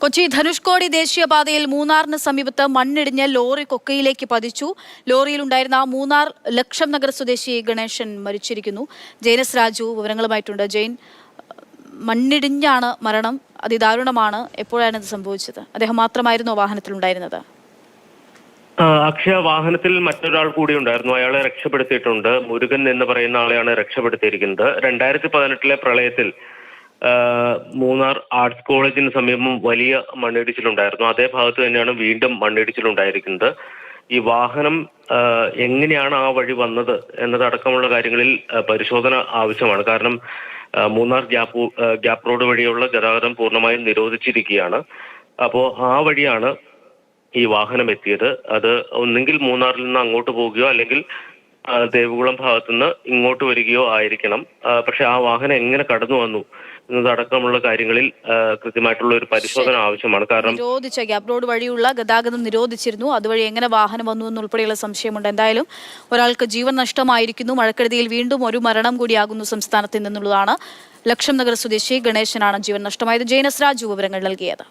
കൊച്ചി ധനുഷ്കോടി ദേശീയപാതയിൽ മൂന്നാറിന് സമീപത്ത് മണ്ണിടിഞ്ഞ് ലോറി കൊക്കയിലേക്ക് പതിച്ചു. ലോറിയിലുണ്ടായിരുന്ന മൂന്നാർ ലക്ഷം നഗർ സ്വദേശി ഗണേശൻ മരിച്ചിരിക്കുന്നു. ജെയിനസ് രാജു വിവരങ്ങളുമായിട്ടുണ്ട്. ജെയിൻ, മണ്ണിടിഞ്ഞാണ് മരണം, അതിദാരുണമാണ്. എപ്പോഴാണ് ഇത് സംഭവിച്ചത്? അദ്ദേഹം മാത്രമായിരുന്നോ വാഹനത്തിലുണ്ടായിരുന്നത്? അക്ഷയ, വാഹനത്തിൽ മറ്റൊരാൾ കൂടി ഉണ്ടായിരുന്നു. അയാളെ രക്ഷപ്പെടുത്തിയിട്ടുണ്ട്. മുരുകൻ എന്ന് പറയുന്ന ആളെയാണ് രക്ഷപ്പെടുത്തിയിരിക്കുന്നത്. 2018 പ്രളയത്തിൽ മൂന്നാർ ആർട്സ് കോളേജിന് സമീപം വലിയ മണ്ണിടിച്ചിലുണ്ടായിരുന്നു. അതേ ഭാഗത്ത് തന്നെയാണ് വീണ്ടും മണ്ണിടിച്ചിലുണ്ടായിരിക്കുന്നത്. ഈ വാഹനം എങ്ങനെയാണ് ആ വഴി വന്നത് എന്നതടക്കമുള്ള കാര്യങ്ങളിൽ പരിശോധന ആവശ്യമാണ്. കാരണം മൂന്നാർ ഗ്യാപ്പ് റോഡ് വഴിയുള്ള ഗതാഗതം പൂർണ്ണമായും നിരോധിച്ചിരിക്കുകയാണ്. അപ്പോൾ ആ വഴിയാണ് ഈ വാഹനം എത്തിയത്. അത് ഒന്നെങ്കിൽ മൂന്നാറിൽ നിന്ന് അങ്ങോട്ട് പോവുകയോ അല്ലെങ്കിൽ ദേവികുളം ഭാഗത്തുനിന്ന് ഇങ്ങോട്ട് വരികയോ ആയിരിക്കണം. പക്ഷെ ആ വാഹനം എങ്ങനെ കടന്നു വന്നു എന്നതടക്കമുള്ള കാര്യങ്ങളിൽ കൃത്യമായിട്ടുള്ള ഒരു പരിശോധന ആവശ്യമാണ്. കാരണം നിരോധിച്ച ഗ്യാപ്പ് റോഡ് വഴിയുള്ള ഗതാഗതം നിരോധിച്ചിരുന്നു. അതുവഴി എങ്ങനെ വാഹനം വന്നു എന്നുൾപ്പെടെയുള്ള സംശയമുണ്ട്. എന്തായാലും ഒരാൾക്ക് ജീവൻ നഷ്ടമായിരിക്കുന്നു. മഴക്കെടുതിയിൽ വീണ്ടും ഒരു മരണം കൂടിയാകുന്നു സംസ്ഥാനത്ത് നിന്നുള്ളതാണ്. ലക്ഷം നഗർ സ്വദേശി ഗണേശനാണ് ജീവൻ നഷ്ടമായത്. ജെയിനസ് രാജു വിവരങ്ങൾ നൽകിയത്.